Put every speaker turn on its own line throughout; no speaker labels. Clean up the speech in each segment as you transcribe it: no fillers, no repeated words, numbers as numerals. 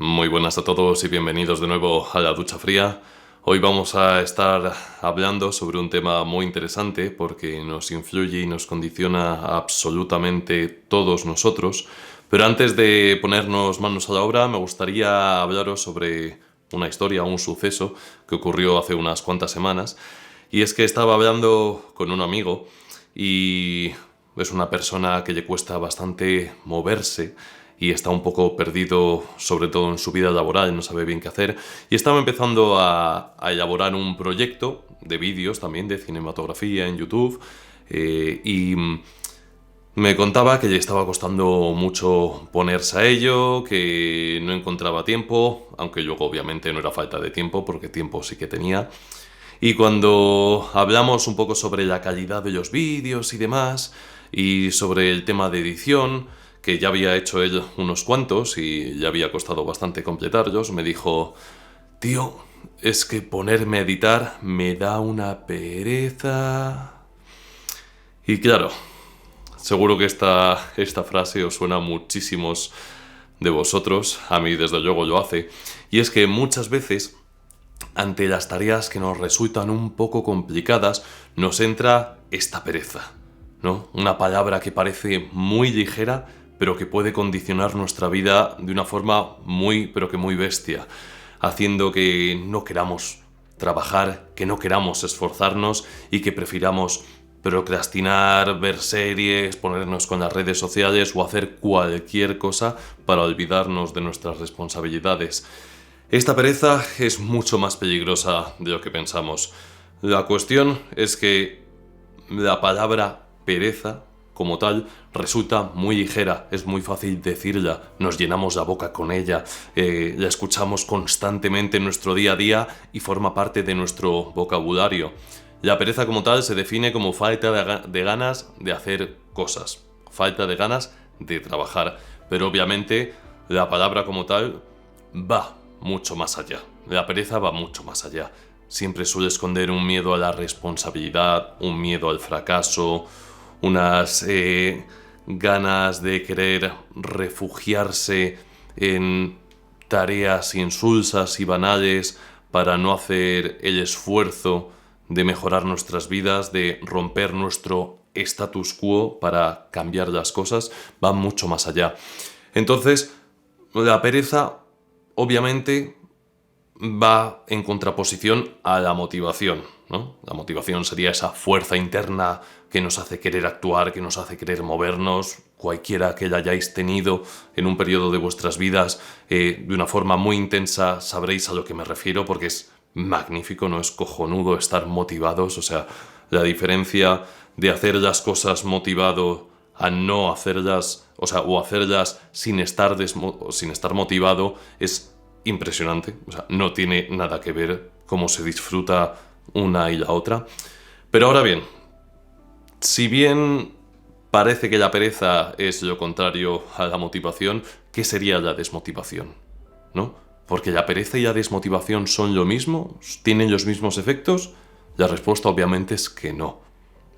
Muy buenas a todos y bienvenidos de nuevo a la Ducha Fría. Hoy vamos a estar hablando sobre un tema muy interesante porque nos influye y nos condiciona a absolutamente todos nosotros. Pero antes de ponernos manos a la obra, me gustaría hablaros sobre una historia, un suceso que ocurrió hace unas cuantas semanas. Y es que estaba hablando con un amigo y es una persona que le cuesta bastante moverse y está un poco perdido, sobre todo en su vida laboral, no sabe bien qué hacer. Y estaba empezando a elaborar un proyecto de vídeos también, de cinematografía en YouTube. Y me contaba que le estaba costando mucho ponerse a ello, que no encontraba tiempo, aunque luego obviamente no era falta de tiempo, porque tiempo sí que tenía. Y cuando hablamos un poco sobre la calidad de los vídeos y demás, y sobre el tema de edición, que ya había hecho él unos cuantos y ya había costado bastante completarlos, me dijo: tío, es que ponerme a editar me da una pereza. Y claro, seguro que esta frase os suena a muchísimos de vosotros, a mí desde luego lo hace, y es que muchas veces, ante las tareas que nos resultan un poco complicadas, nos entra esta pereza, ¿no? Una palabra que parece muy ligera, pero que puede condicionar nuestra vida de una forma muy, pero que muy bestia, haciendo que no queramos trabajar, que no queramos esforzarnos y que prefiramos procrastinar, ver series, ponernos con las redes sociales o hacer cualquier cosa para olvidarnos de nuestras responsabilidades. Esta pereza es mucho más peligrosa de lo que pensamos. La cuestión es que la palabra pereza, como tal, resulta muy ligera, es muy fácil decirla, nos llenamos la boca con ella, la escuchamos constantemente en nuestro día a día y forma parte de nuestro vocabulario. La pereza como tal se define como falta de ganas de hacer cosas, falta de ganas de trabajar, pero obviamente la palabra como tal va mucho más allá. La pereza va mucho más allá. Siempre suele esconder un miedo a la responsabilidad, un miedo al fracaso, unas ganas de querer refugiarse en tareas insulsas y banales para no hacer el esfuerzo de mejorar nuestras vidas, de romper nuestro status quo para cambiar las cosas, va mucho más allá. Entonces, la pereza obviamente va en contraposición a la motivación, ¿no? La motivación sería esa fuerza interna que nos hace querer actuar, que nos hace querer movernos, cualquiera que la hayáis tenido en un periodo de vuestras vidas de una forma muy intensa, sabréis a lo que me refiero, porque es magnífico, ¿no? Es cojonudo estar motivados, o sea, la diferencia de hacer las cosas motivado a no hacerlas, o sea, o hacerlas sin estar motivado es impresionante. O sea, no tiene nada que ver cómo se disfruta una y la otra. Pero ahora bien, si bien parece que la pereza es lo contrario a la motivación, ¿qué sería la desmotivación? ¿No? Porque la pereza y la desmotivación son lo mismo, tienen los mismos efectos. La respuesta obviamente es que no.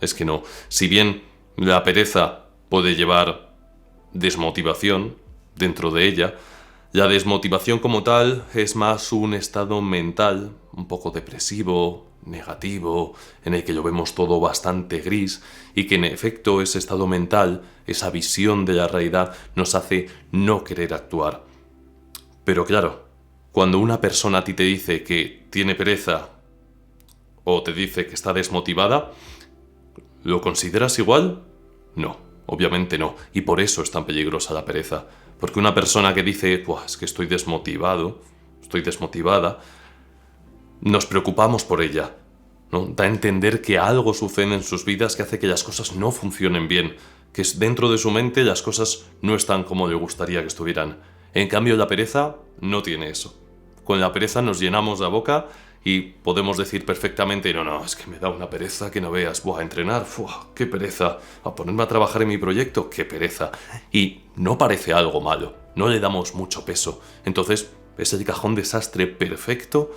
Es que no. Si bien la pereza puede llevar desmotivación dentro de ella, la desmotivación como tal es más un estado mental, un poco depresivo, negativo, en el que lo vemos todo bastante gris y que en efecto ese estado mental, esa visión de la realidad nos hace no querer actuar. Pero claro, cuando una persona a ti te dice que tiene pereza o te dice que está desmotivada, ¿lo consideras igual? No, obviamente no, y por eso es tan peligrosa la pereza. Porque una persona que dice, es que estoy desmotivado, estoy desmotivada, nos preocupamos por ella, ¿no? Da a entender que algo sucede en sus vidas que hace que las cosas no funcionen bien, que dentro de su mente las cosas no están como le gustaría que estuvieran. En cambio, la pereza no tiene eso. Con la pereza nos llenamos la boca y podemos decir perfectamente, no, es que me da una pereza que no veas, a entrenar, qué pereza, a ponerme a trabajar en mi proyecto, qué pereza. Y no parece algo malo, no le damos mucho peso. Entonces, es el cajón desastre perfecto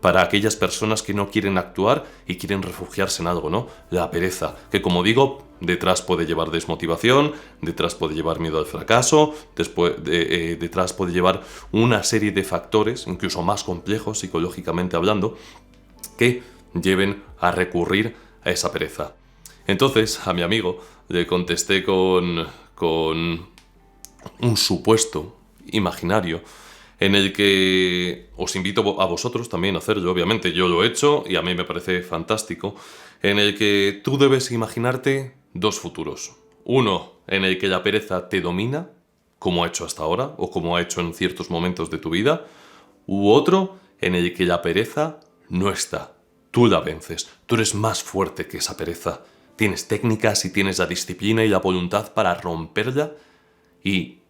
para aquellas personas que no quieren actuar y quieren refugiarse en algo, ¿no? La pereza, que como digo, detrás puede llevar desmotivación, detrás puede llevar miedo al fracaso, detrás puede llevar una serie de factores, incluso más complejos psicológicamente hablando, que lleven a recurrir a esa pereza. Entonces, a mi amigo le contesté con un supuesto imaginario en el que os invito a vosotros también a hacerlo. Obviamente yo lo he hecho y a mí me parece fantástico, en el que tú debes imaginarte dos futuros. Uno en el que la pereza te domina, como ha hecho hasta ahora o como ha hecho en ciertos momentos de tu vida, u otro en el que la pereza no está. Tú la vences, tú eres más fuerte que esa pereza. Tienes técnicas y tienes la disciplina y la voluntad para romperla y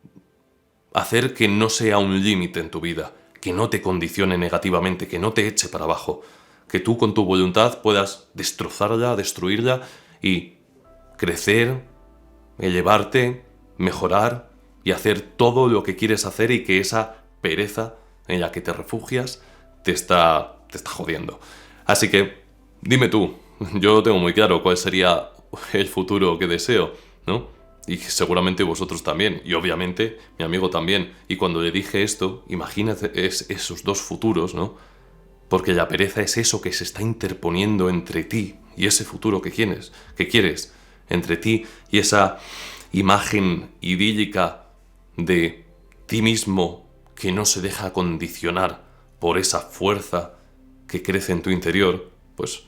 hacer que no sea un límite en tu vida, que no te condicione negativamente, que no te eche para abajo, que tú con tu voluntad puedas destrozarla, destruirla y crecer, elevarte, mejorar y hacer todo lo que quieres hacer y que esa pereza en la que te refugias te está jodiendo. Así que dime tú, yo lo tengo muy claro cuál sería el futuro que deseo, ¿no? Y seguramente vosotros también, y obviamente mi amigo también. Y cuando le dije esto, imagínate esos dos futuros, ¿no? Porque la pereza es eso que se está interponiendo entre ti y ese futuro que quieres, entre ti y esa imagen idílica de ti mismo que no se deja condicionar por esa fuerza que crece en tu interior. Pues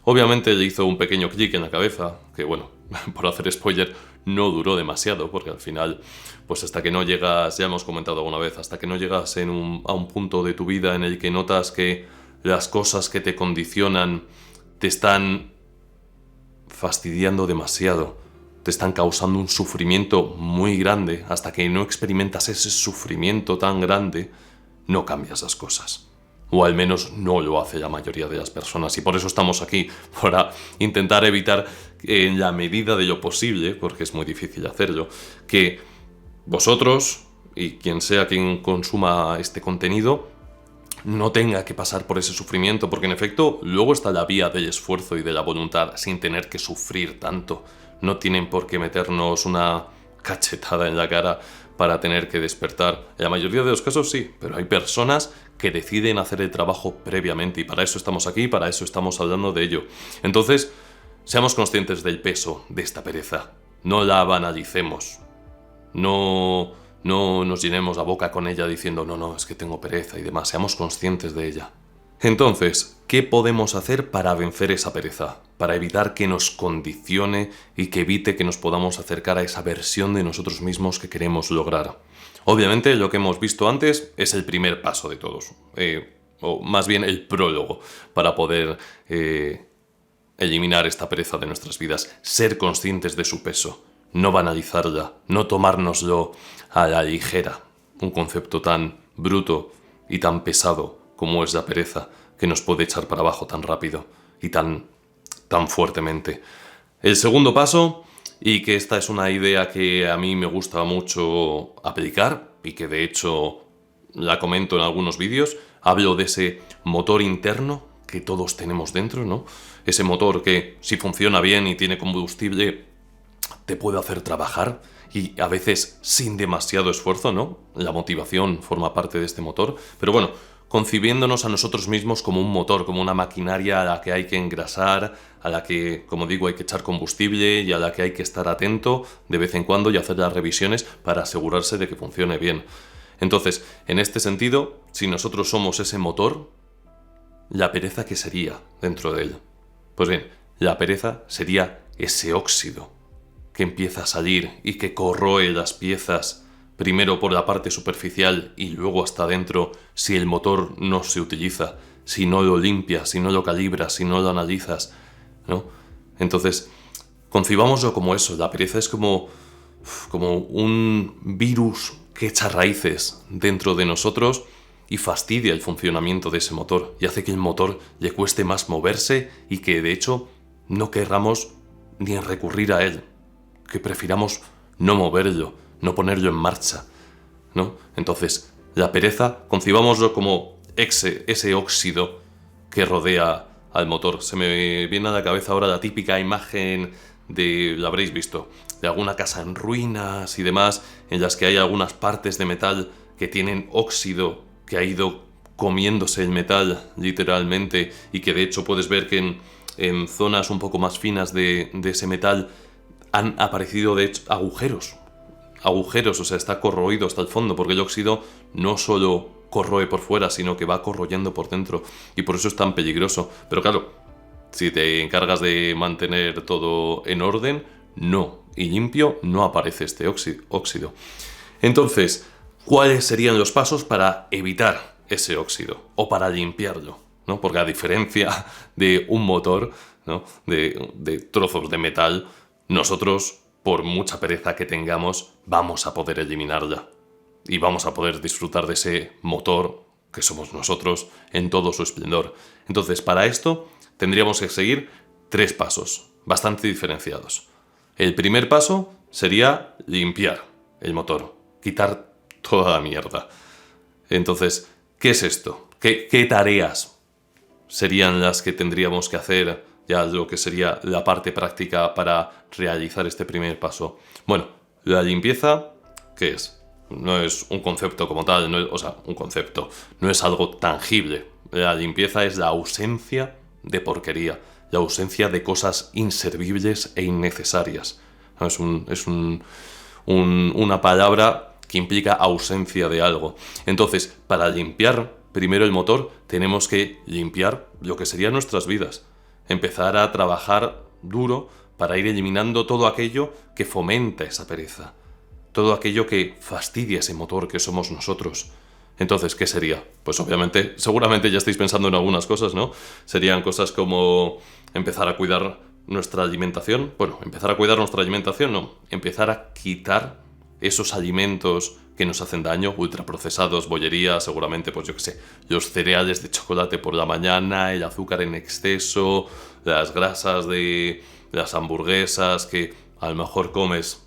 obviamente le hizo un pequeño clic en la cabeza, que bueno, por hacer spoiler, no duró demasiado, porque al final, pues hasta que no llegas, ya hemos comentado alguna vez, hasta que no llegas a un punto de tu vida en el que notas que las cosas que te condicionan te están fastidiando demasiado, te están causando un sufrimiento muy grande, hasta que no experimentas ese sufrimiento tan grande, no cambias las cosas. O al menos no lo hace la mayoría de las personas. Y por eso estamos aquí, para intentar evitar, en la medida de lo posible, porque es muy difícil hacerlo, que vosotros y quien sea quien consuma este contenido no tenga que pasar por ese sufrimiento, porque en efecto luego está la vía del esfuerzo y de la voluntad sin tener que sufrir tanto. No tienen por qué meternos una cachetada en la cara para tener que despertar. En la mayoría de los casos sí, pero hay personas que deciden hacer el trabajo previamente y para eso estamos aquí, para eso estamos hablando de ello. Entonces, seamos conscientes del peso de esta pereza. No la banalicemos. No nos llenemos la boca con ella diciendo no, es que tengo pereza y demás. Seamos conscientes de ella. Entonces, ¿qué podemos hacer para vencer esa pereza? Para evitar que nos condicione y que evite que nos podamos acercar a esa versión de nosotros mismos que queremos lograr. Obviamente, lo que hemos visto antes es el primer paso de todos, o más bien el prólogo, para poder eliminar esta pereza de nuestras vidas. Ser conscientes de su peso, no banalizarla, no tomárnoslo a la ligera. Un concepto tan bruto y tan pesado como es la pereza, que nos puede echar para abajo tan rápido y tan fuertemente. El segundo paso, y que esta es una idea que a mí me gusta mucho aplicar y que de hecho la comento en algunos vídeos, hablo de ese motor interno que todos tenemos dentro, ¿no? Ese motor que, si funciona bien y tiene combustible, te puede hacer trabajar y a veces sin demasiado esfuerzo, ¿no? La motivación forma parte de este motor, pero bueno, concibiéndonos a nosotros mismos como un motor, como una maquinaria a la que hay que engrasar, a la que, como digo, hay que echar combustible y a la que hay que estar atento de vez en cuando y hacer las revisiones para asegurarse de que funcione bien. Entonces, en este sentido, si nosotros somos ese motor, ¿la pereza qué sería dentro de él? Pues bien, la pereza sería ese óxido que empieza a salir y que corroe las piezas primero por la parte superficial y luego hasta adentro si el motor no se utiliza, si no lo limpias, si no lo calibras, si no lo analizas, ¿no? Entonces, concibámoslo como eso. La pereza es como un virus que echa raíces dentro de nosotros y fastidia el funcionamiento de ese motor y hace que el motor le cueste más moverse y que de hecho no querramos ni recurrir a él, que prefiramos no moverlo, no ponerlo en marcha, ¿no? Entonces, la pereza, concibámoslo como ese óxido que rodea al motor. Se me viene a la cabeza ahora la típica imagen la habréis visto, de alguna casa en ruinas y demás, en las que hay algunas partes de metal que tienen óxido que ha ido comiéndose el metal literalmente, y que de hecho puedes ver que en zonas un poco más finas de ese metal han aparecido de hecho agujeros, o sea, está corroído hasta el fondo, porque el óxido no solo corroe por fuera, sino que va corroyendo por dentro, y por eso es tan peligroso. Pero claro, si te encargas de mantener todo en orden, y limpio, no aparece este óxido. Entonces, ¿cuáles serían los pasos para evitar ese óxido o para limpiarlo, ¿no? Porque a diferencia de un motor, ¿no? de trozos de metal, nosotros, por mucha pereza que tengamos, vamos a poder eliminarla y vamos a poder disfrutar de ese motor que somos nosotros en todo su esplendor. Entonces, para esto tendríamos que seguir 3 pasos bastante diferenciados. El primer paso sería limpiar el motor, quitar toda la mierda. Entonces, ¿qué es esto? ¿Qué tareas serían las que tendríamos que hacer, ya lo que sería la parte práctica para realizar este primer paso? Bueno, la limpieza, ¿qué es? No es un concepto como tal, no es algo tangible. La limpieza es la ausencia de porquería, la ausencia de cosas inservibles e innecesarias. Es una palabra que implica ausencia de algo. Entonces, para limpiar primero el motor, tenemos que limpiar lo que serían nuestras vidas. Empezar a trabajar duro para ir eliminando todo aquello que fomenta esa pereza, todo aquello que fastidia ese motor que somos nosotros. Entonces, ¿qué sería? Pues obviamente, seguramente ya estáis pensando en algunas cosas, ¿no? Serían cosas como empezar a cuidar nuestra alimentación. Bueno, empezar a cuidar nuestra alimentación, no. Empezar a quitar esos alimentos que nos hacen daño, ultraprocesados, bollería, seguramente, pues yo qué sé, los cereales de chocolate por la mañana, el azúcar en exceso, las grasas de las hamburguesas que a lo mejor comes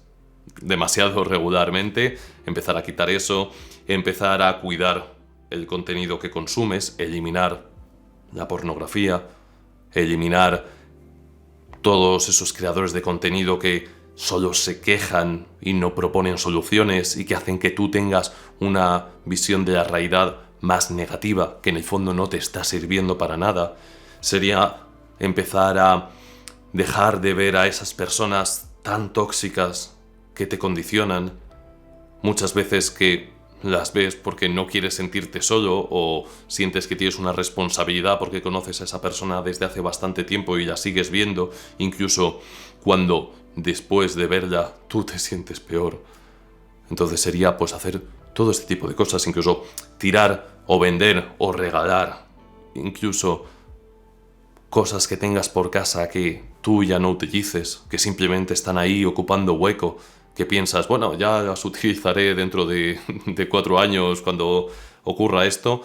demasiado regularmente. Empezar a quitar eso, empezar a cuidar el contenido que consumes, eliminar la pornografía, eliminar todos esos creadores de contenido que solo se quejan y no proponen soluciones y que hacen que tú tengas una visión de la realidad más negativa, que en el fondo no te está sirviendo para nada. Sería empezar a dejar de ver a esas personas tan tóxicas que te condicionan, muchas veces que las ves porque no quieres sentirte solo o sientes que tienes una responsabilidad porque conoces a esa persona desde hace bastante tiempo y la sigues viendo, incluso cuando después de verla tú te sientes peor. Entonces sería pues hacer todo este tipo de cosas, incluso tirar o vender o regalar, incluso cosas que tengas por casa que tú ya no utilices, que simplemente están ahí ocupando hueco, que piensas, bueno, ya las utilizaré dentro de 4 años cuando ocurra esto,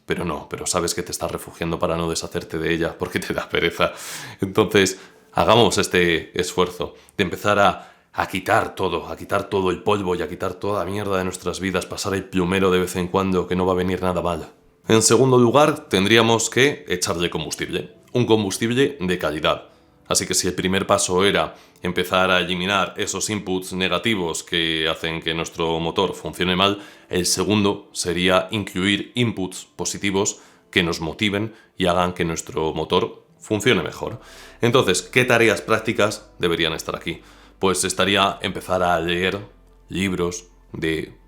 pero sabes que te estás refugiando para no deshacerte de ella porque te da pereza. Entonces, hagamos este esfuerzo de empezar a quitar todo el polvo y a quitar toda la mierda de nuestras vidas, pasar el plumero de vez en cuando, que no va a venir nada mal. En segundo lugar, tendríamos que echarle combustible, un combustible de calidad. Así que si el primer paso era empezar a eliminar esos inputs negativos que hacen que nuestro motor funcione mal, el segundo sería incluir inputs positivos que nos motiven y hagan que nuestro motor funcione mejor. Entonces, ¿qué tareas prácticas deberían estar aquí? Pues estaría empezar a leer libros de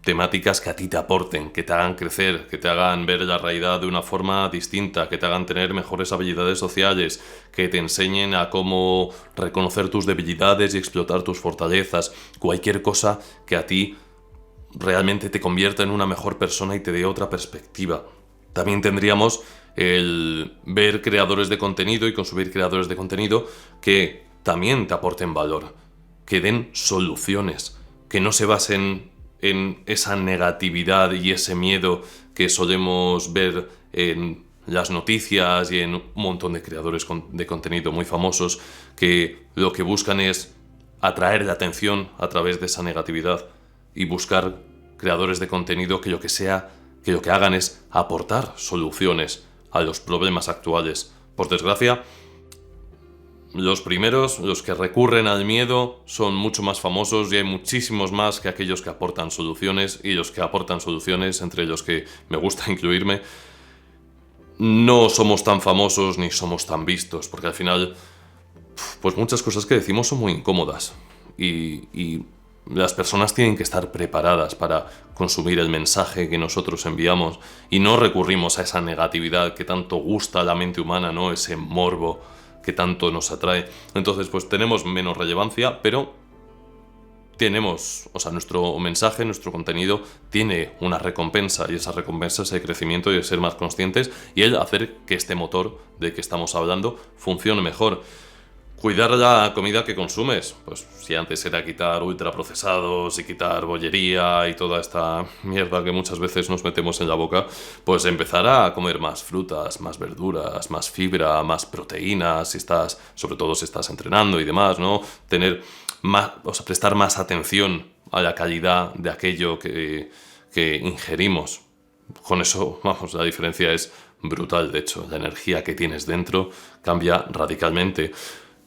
temáticas que a ti te aporten, que te hagan crecer, que te hagan ver la realidad de una forma distinta, que te hagan tener mejores habilidades sociales, que te enseñen a cómo reconocer tus debilidades y explotar tus fortalezas, cualquier cosa que a ti realmente te convierta en una mejor persona y te dé otra perspectiva. También tendríamos el ver creadores de contenido y consumir creadores de contenido que también te aporten valor, que den soluciones, que no se basen en esa negatividad y ese miedo que solemos ver en las noticias y en un montón de creadores de contenido muy famosos, que lo que buscan es atraer la atención a través de esa negatividad y buscar creadores de contenido que lo que hagan es aportar soluciones a los problemas actuales. Por desgracia, los primeros, los que recurren al miedo, son mucho más famosos y hay muchísimos más que aquellos que aportan soluciones, y los que aportan soluciones, entre los que me gusta incluirme, no somos tan famosos ni somos tan vistos, porque al final, pues muchas cosas que decimos son muy incómodas y las personas tienen que estar preparadas para consumir el mensaje que nosotros enviamos y no recurrimos a esa negatividad que tanto gusta a la mente humana, ¿no? Ese morbo que tanto nos atrae. Entonces, pues tenemos menos relevancia, pero tenemos, o sea, nuestro mensaje, nuestro contenido tiene una recompensa, y esa recompensa es el crecimiento y el ser más conscientes y el hacer que este motor de que estamos hablando funcione mejor. Cuidar la comida que consumes, pues si antes era quitar ultraprocesados y quitar bollería y toda esta mierda que muchas veces nos metemos en la boca, pues empezar a comer más frutas, más verduras, más fibra, más proteínas, sobre todo si estás entrenando y demás, ¿no? Tener más, o sea, prestar más atención a la calidad de aquello que ingerimos. Con eso, vamos, la diferencia es brutal. De hecho, la energía que tienes dentro cambia radicalmente.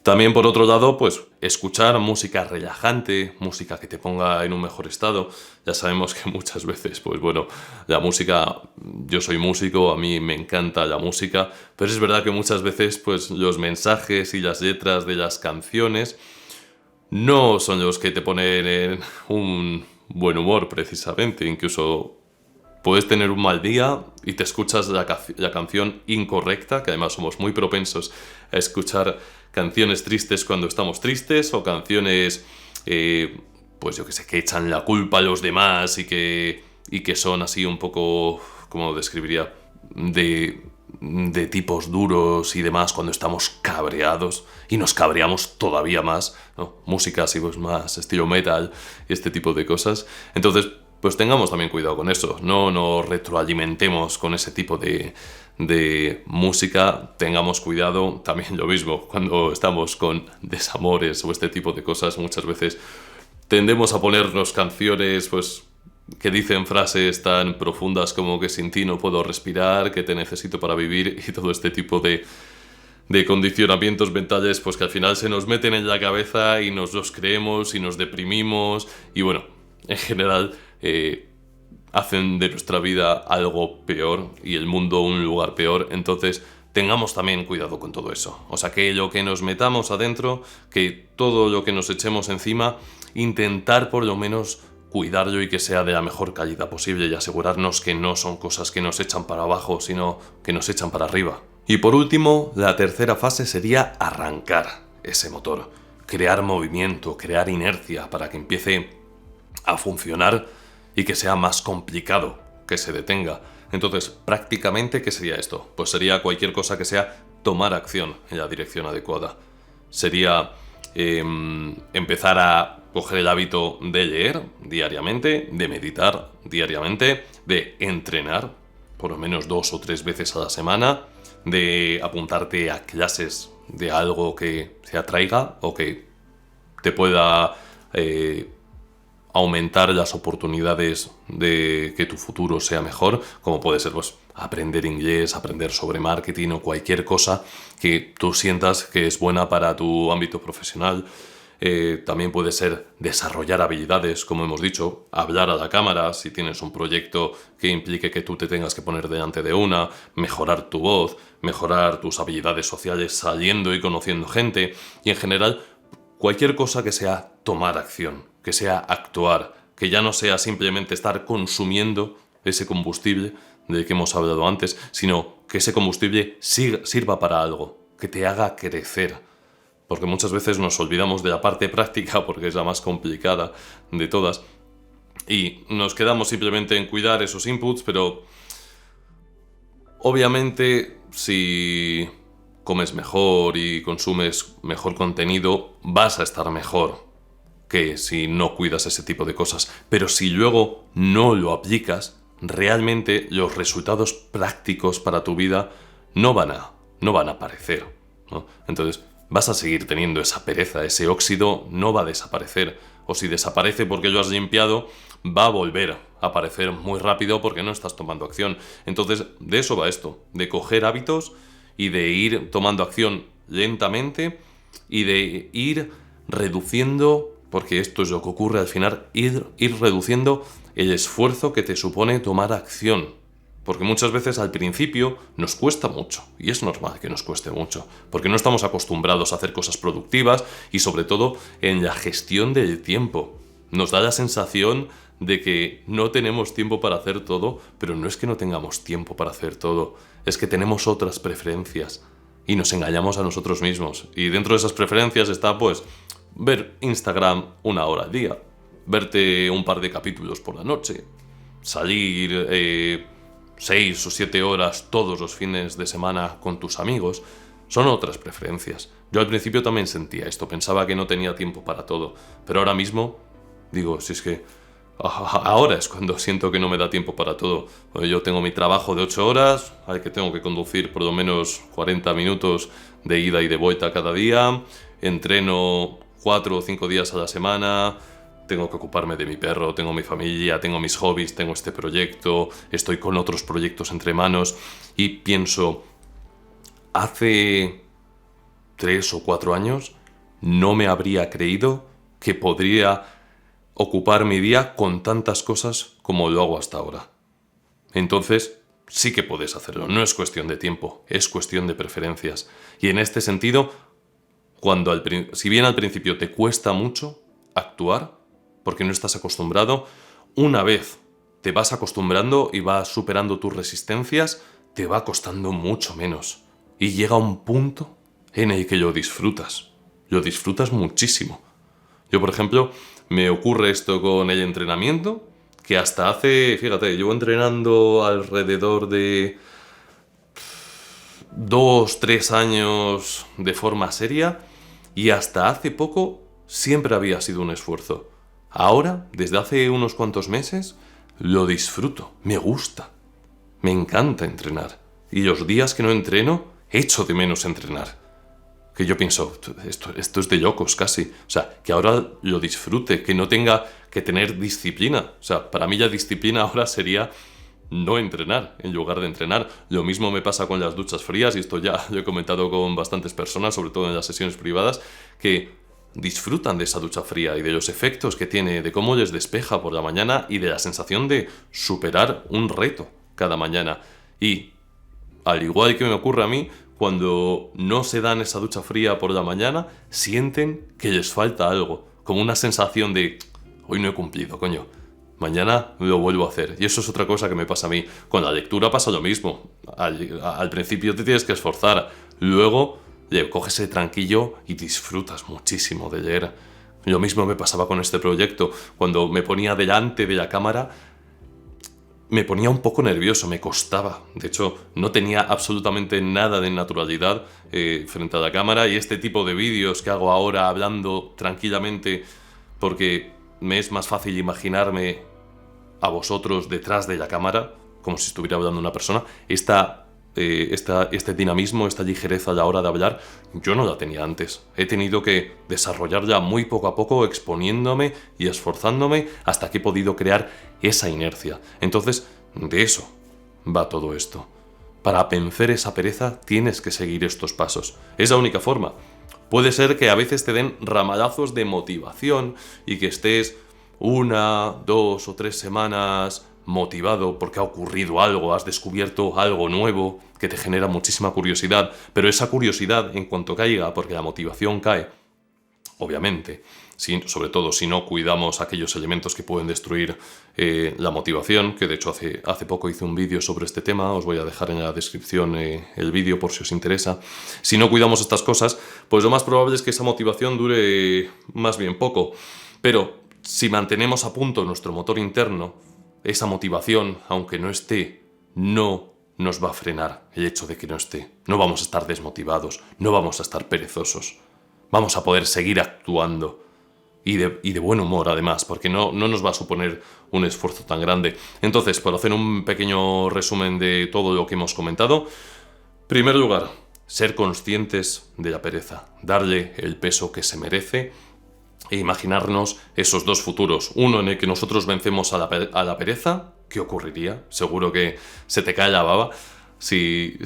También, por otro lado, pues escuchar música relajante, música que te ponga en un mejor estado. Ya sabemos que muchas veces, pues bueno, la música, yo soy músico, a mí me encanta la música, pero es verdad que muchas veces, pues los mensajes y las letras de las canciones no son los que te ponen en un buen humor, precisamente. Incluso puedes tener un mal día y te escuchas la canción incorrecta, que además somos muy propensos a escuchar canciones tristes cuando estamos tristes, o canciones, pues yo que sé, que echan la culpa a los demás y que son así un poco, ¿cómo lo describiría?, de tipos duros y demás, cuando estamos cabreados y nos cabreamos todavía más, ¿no? Música así pues más estilo metal y este tipo de cosas. Entonces, pues tengamos también cuidado con eso, no nos retroalimentemos con ese tipo de música. Tengamos cuidado también, lo mismo, cuando estamos con desamores o este tipo de cosas, muchas veces tendemos a ponernos canciones pues que dicen frases tan profundas como que sin ti no puedo respirar, que te necesito para vivir, y todo este tipo de condicionamientos mentales, pues que al final se nos meten en la cabeza y nos los creemos y nos deprimimos y bueno, en general hacen de nuestra vida algo peor y el mundo un lugar peor. Entonces tengamos también cuidado con todo eso. O sea, que lo que nos metamos adentro, que todo lo que nos echemos encima, intentar por lo menos cuidarlo y que sea de la mejor calidad posible, y asegurarnos que no son cosas que nos echan para abajo, sino que nos echan para arriba. Y por último, la tercera fase sería arrancar ese motor, crear movimiento, crear inercia para que empiece a funcionar y que sea más complicado que se detenga. Entonces, prácticamente, ¿qué sería esto? Pues sería cualquier cosa que sea tomar acción en la dirección adecuada. Sería empezar a coger el hábito de leer diariamente, de meditar diariamente, de entrenar por lo menos 2 o 3 veces a la semana, de apuntarte a clases de algo que te atraiga o que te pueda aumentar las oportunidades de que tu futuro sea mejor, como puede ser pues aprender inglés, aprender sobre marketing o cualquier cosa que tú sientas que es buena para tu ámbito profesional. También puede ser desarrollar habilidades, como hemos dicho, hablar a la cámara si tienes un proyecto que implique que tú te tengas que poner delante de una, mejorar tu voz, mejorar tus habilidades sociales saliendo y conociendo gente, y en general cualquier cosa que sea tomar acción, que sea actuar, que ya no sea simplemente estar consumiendo ese combustible del que hemos hablado antes, sino que ese combustible sirva para algo, que te haga crecer. Porque muchas veces nos olvidamos de la parte práctica porque es la más complicada de todas y nos quedamos simplemente en cuidar esos inputs, pero obviamente si comes mejor y consumes mejor contenido vas a estar mejor que si no cuidas ese tipo de cosas. Pero si luego no lo aplicas, realmente los resultados prácticos para tu vida no van a aparecer, ¿no? Entonces vas a seguir teniendo esa pereza, ese óxido no va a desaparecer. o si desaparece porque lo has limpiado, va a volver a aparecer muy rápido porque no estás tomando acción. Entonces, de eso va esto, de coger hábitos y de ir tomando acción lentamente y de ir reduciendo, porque esto es lo que ocurre al final, ir reduciendo el esfuerzo que te supone tomar acción. Porque muchas veces al principio nos cuesta mucho, y es normal que nos cueste mucho, porque no estamos acostumbrados a hacer cosas productivas y sobre todo en la gestión del tiempo. Nos da la sensación de que no tenemos tiempo para hacer todo, pero no es que no tengamos tiempo para hacer todo, es que tenemos otras preferencias y nos engañamos a nosotros mismos. Y dentro de esas preferencias está pues ver Instagram 1 hora al día, verte un par de capítulos por la noche, salir 6 o 7 horas todos los fines de semana con tus amigos. Son otras preferencias. Yo al principio también sentía esto, pensaba que no tenía tiempo para todo, pero ahora mismo digo, si es que ahora es cuando siento que no me da tiempo para todo. Yo tengo mi trabajo de 8 horas, al que tengo que conducir por lo menos 40 minutos de ida y de vuelta cada día, entreno 4 o 5 días a la semana, tengo que ocuparme de mi perro, tengo mi familia, tengo mis hobbies, tengo este proyecto, estoy con otros proyectos entre manos y pienso, hace 3 o 4 años no me habría creído que podría ocupar mi día con tantas cosas como lo hago hasta ahora. Entonces, sí que puedes hacerlo, no es cuestión de tiempo, es cuestión de preferencias. Y en este sentido, si bien al principio te cuesta mucho actuar, porque no estás acostumbrado, una vez te vas acostumbrando y vas superando tus resistencias, te va costando mucho menos. Y llega un punto en el que lo disfrutas muchísimo. Yo, por ejemplo, me ocurre esto con el entrenamiento, que hasta hace, fíjate, llevo entrenando alrededor de 2-3 años de forma seria y hasta hace poco siempre había sido un esfuerzo. Ahora, desde hace unos cuantos meses, lo disfruto, me gusta, me encanta entrenar. Y los días que no entreno, echo de menos entrenar. Que yo pienso, esto es de locos casi. O sea, que ahora lo disfrute, que no tenga que tener disciplina. O sea, para mí la disciplina ahora sería no entrenar en lugar de entrenar. Lo mismo me pasa con las duchas frías, y esto ya lo he comentado con bastantes personas, sobre todo en las sesiones privadas, que disfrutan de esa ducha fría y de los efectos que tiene, de cómo les despeja por la mañana y de la sensación de superar un reto cada mañana. Y, al igual que me ocurre a mí, cuando no se dan esa ducha fría por la mañana, sienten que les falta algo, como una sensación de hoy no he cumplido, coño, mañana lo vuelvo a hacer. Y eso es otra cosa que me pasa a mí. Con la lectura pasa lo mismo. Al principio te tienes que esforzar, luego le coges el tranquillo y disfrutas muchísimo de leer. Lo mismo me pasaba con este proyecto. Cuando me ponía delante de la cámara, me ponía un poco nervioso, me costaba. De hecho, no tenía absolutamente nada de naturalidad frente a la cámara, y este tipo de vídeos que hago ahora hablando tranquilamente, porque me es más fácil imaginarme a vosotros detrás de la cámara, como si estuviera hablando una persona, este dinamismo, esta ligereza a la hora de hablar, yo no la tenía antes. He tenido que desarrollarla muy poco a poco, exponiéndome y esforzándome hasta que he podido crear esa inercia. Entonces, de eso va todo esto. Para vencer esa pereza tienes que seguir estos pasos. Es la única forma. Puede ser que a veces te den ramalazos de motivación y que estés 1, 2 o 3 semanas motivado porque ha ocurrido algo, has descubierto algo nuevo que te genera muchísima curiosidad, pero esa curiosidad, en cuanto caiga, porque la motivación cae, obviamente, sobre todo si no cuidamos aquellos elementos que pueden destruir la motivación, que de hecho hace poco hice un vídeo sobre este tema, os voy a dejar en la descripción el vídeo por si os interesa. Si no cuidamos estas cosas, pues lo más probable es que esa motivación dure más bien poco, pero si mantenemos a punto nuestro motor interno, esa motivación, aunque no esté, no nos va a frenar el hecho de que no esté. No vamos a estar desmotivados, no vamos a estar perezosos. Vamos a poder seguir actuando y de buen humor además, porque no nos va a suponer un esfuerzo tan grande. Entonces, por hacer un pequeño resumen de todo lo que hemos comentado, en primer lugar, ser conscientes de la pereza, darle el peso que se merece e imaginarnos esos dos futuros. Uno en el que nosotros vencemos a la pereza. ¿Qué ocurriría? Seguro que se te cae la baba si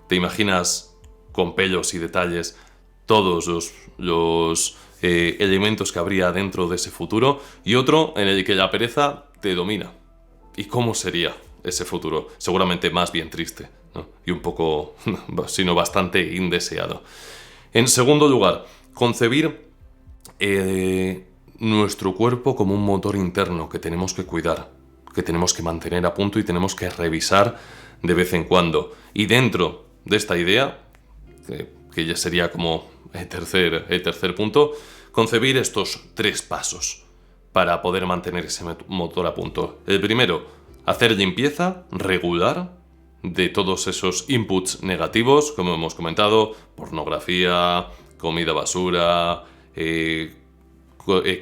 te imaginas con pelos y detalles todos los elementos que habría dentro de ese futuro. Y otro en el que la pereza te domina. ¿Y cómo sería ese futuro? Seguramente más bien triste, ¿no? Y un poco, sino bastante indeseado. En segundo lugar, concebir nuestro cuerpo como un motor interno que tenemos que cuidar, que tenemos que mantener a punto y tenemos que revisar de vez en cuando. Y dentro de esta idea, que ya sería como el tercer punto, concebir estos 3 pasos para poder mantener ese motor a punto. El primero, hacer limpieza regular de todos esos inputs negativos, como hemos comentado: pornografía, comida basura,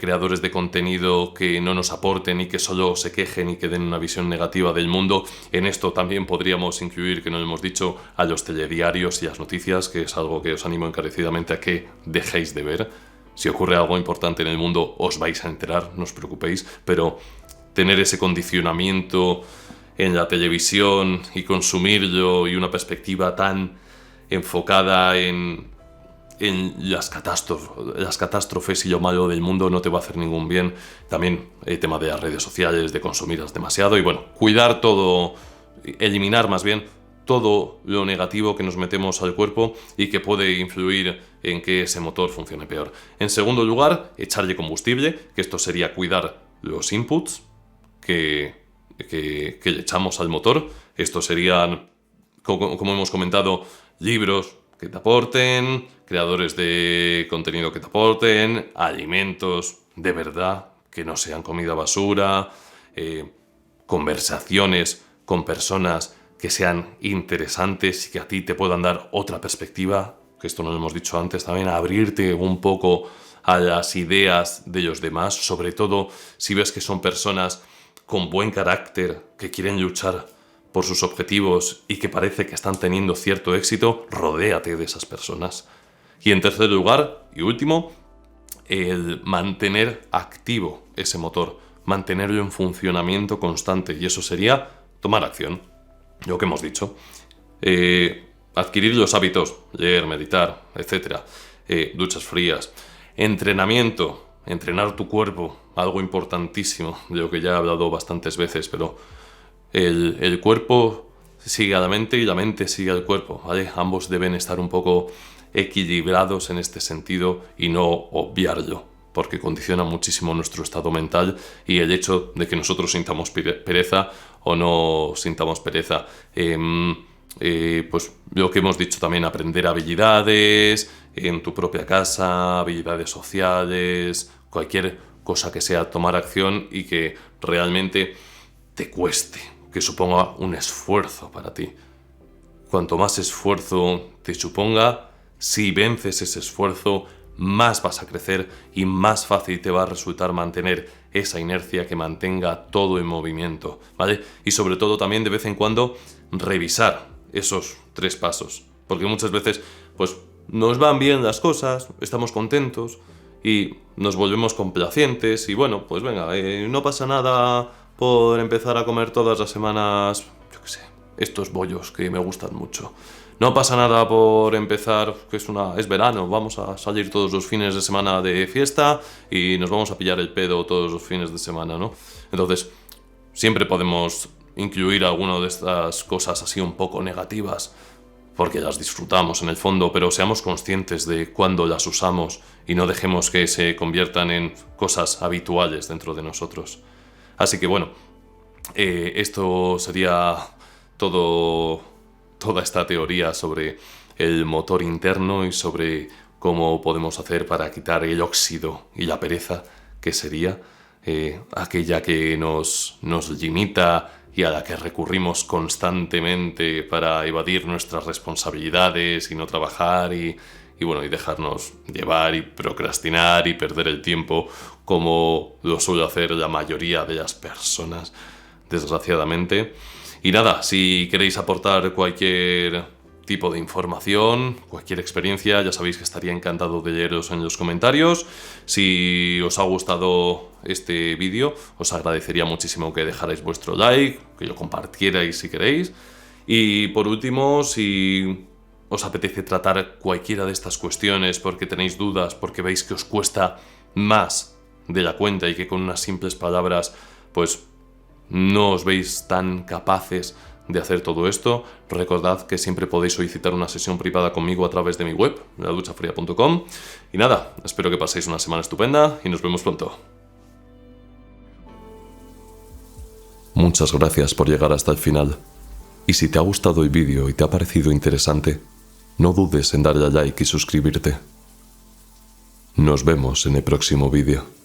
creadores de contenido que no nos aporten y que solo se quejen y que den una visión negativa del mundo. En esto también podríamos incluir, que no lo hemos dicho, a los telediarios y las noticias, que es algo que os animo encarecidamente a que dejéis de ver. Si ocurre algo importante en el mundo os vais a enterar, no os preocupéis, pero tener ese condicionamiento en la televisión y consumirlo, y una perspectiva tan enfocada en las catástrofes y lo malo del mundo, no te va a hacer ningún bien. También el tema de las redes sociales, de consumirlas demasiado, y bueno, cuidar todo, eliminar más bien todo lo negativo que nos metemos al cuerpo y que puede influir en que ese motor funcione peor. En segundo lugar, echarle combustible, que esto sería cuidar los inputs que le echamos al motor. Estos serían, como hemos comentado, libros que te aporten, creadores de contenido que te aporten, alimentos de verdad, que no sean comida basura, conversaciones con personas que sean interesantes y que a ti te puedan dar otra perspectiva, que esto no lo hemos dicho antes también, abrirte un poco a las ideas de los demás, sobre todo si ves que son personas con buen carácter, que quieren luchar por sus objetivos y que parece que están teniendo cierto éxito. Rodéate de esas personas. Y en tercer lugar y último, el mantener activo ese motor, mantenerlo en funcionamiento constante, y eso sería tomar acción, lo que hemos dicho. Adquirir los hábitos, leer, meditar, etc. Duchas frías, entrenamiento, entrenar tu cuerpo, algo importantísimo, de lo que ya he hablado bastantes veces, pero el cuerpo sigue a la mente y la mente sigue al cuerpo, ¿vale? Ambos deben estar un poco equilibrados en este sentido y no obviarlo, porque condiciona muchísimo nuestro estado mental y el hecho de que nosotros sintamos pereza o no sintamos pereza. Pues lo que hemos dicho también, aprender habilidades en tu propia casa, habilidades sociales, cualquier cosa que sea tomar acción y que realmente te cueste, que suponga un esfuerzo para ti. Cuanto más esfuerzo te suponga, si vences ese esfuerzo, más vas a crecer y más fácil te va a resultar mantener esa inercia que mantenga todo en movimiento, ¿vale? Y sobre todo también de vez en cuando revisar esos 3 pasos, porque muchas veces pues nos van bien las cosas, estamos contentos y nos volvemos complacientes y bueno, pues venga, no pasa nada por empezar a comer todas las semanas, yo qué sé, estos bollos que me gustan mucho. No pasa nada por empezar, que es verano, vamos a salir todos los fines de semana de fiesta y nos vamos a pillar el pedo todos los fines de semana, ¿no? Entonces, siempre podemos incluir alguna de estas cosas así un poco negativas, porque las disfrutamos en el fondo, pero seamos conscientes de cuándo las usamos y no dejemos que se conviertan en cosas habituales dentro de nosotros. Así que bueno, esto sería toda esta teoría sobre el motor interno y sobre cómo podemos hacer para quitar el óxido y la pereza, que sería aquella que nos limita y a la que recurrimos constantemente para evadir nuestras responsabilidades y no trabajar y dejarnos llevar y procrastinar y perder el tiempo, como lo suele hacer la mayoría de las personas, desgraciadamente. Y nada, si queréis aportar cualquier tipo de información, cualquier experiencia, ya sabéis que estaría encantado de leeros en los comentarios. Si os ha gustado este vídeo, os agradecería muchísimo que dejarais vuestro like, que lo compartierais si queréis. Y por último, si os apetece tratar cualquiera de estas cuestiones porque tenéis dudas, porque veis que os cuesta más de la cuenta y que con unas simples palabras pues no os veis tan capaces de hacer todo esto, recordad que siempre podéis solicitar una sesión privada conmigo a través de mi web, laduchafria.com. Y nada, espero que paséis una semana estupenda y nos vemos pronto. Muchas gracias por llegar hasta el final. Y si te ha gustado el vídeo y te ha parecido interesante, no dudes en darle a like y suscribirte. Nos vemos en el próximo vídeo.